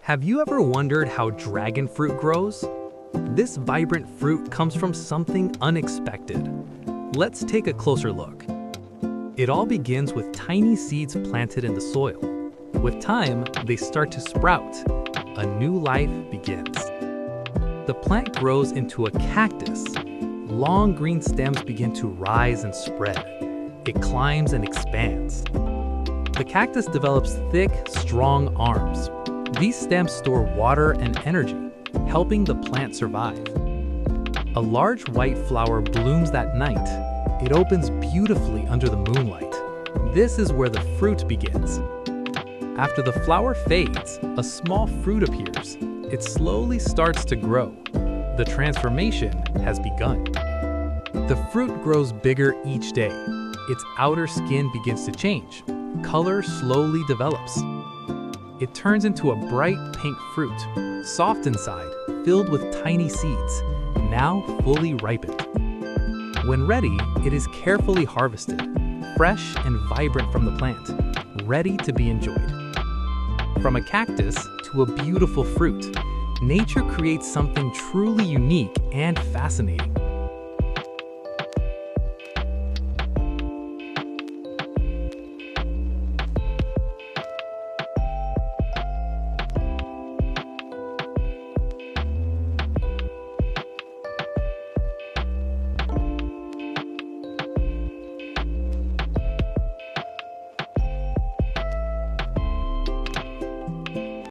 Have you ever wondered how dragon fruit grows? This vibrant fruit comes from something unexpected. Let's take a closer look. It all begins with tiny seeds planted in the soil. With time, they start to sprout. A new life begins. The plant grows into a cactus. Long green stems begin to rise and spread. It climbs and expands. The cactus develops thick, strong arms. These stems store water and energy, helping the plant survive. A large white flower blooms that night. It opens beautifully under the moonlight. This is where the fruit begins. After the flower fades, a small fruit appears. It slowly starts to grow. The transformation has begun. The fruit grows bigger each day. Its outer skin begins to change. Color slowly develops. It turns into a bright pink fruit, soft inside, filled with tiny seeds, now fully ripened. When ready, it is carefully harvested, fresh and vibrant from the plant, ready to be enjoyed. From a cactus to a beautiful fruit, nature creates something truly unique and fascinating.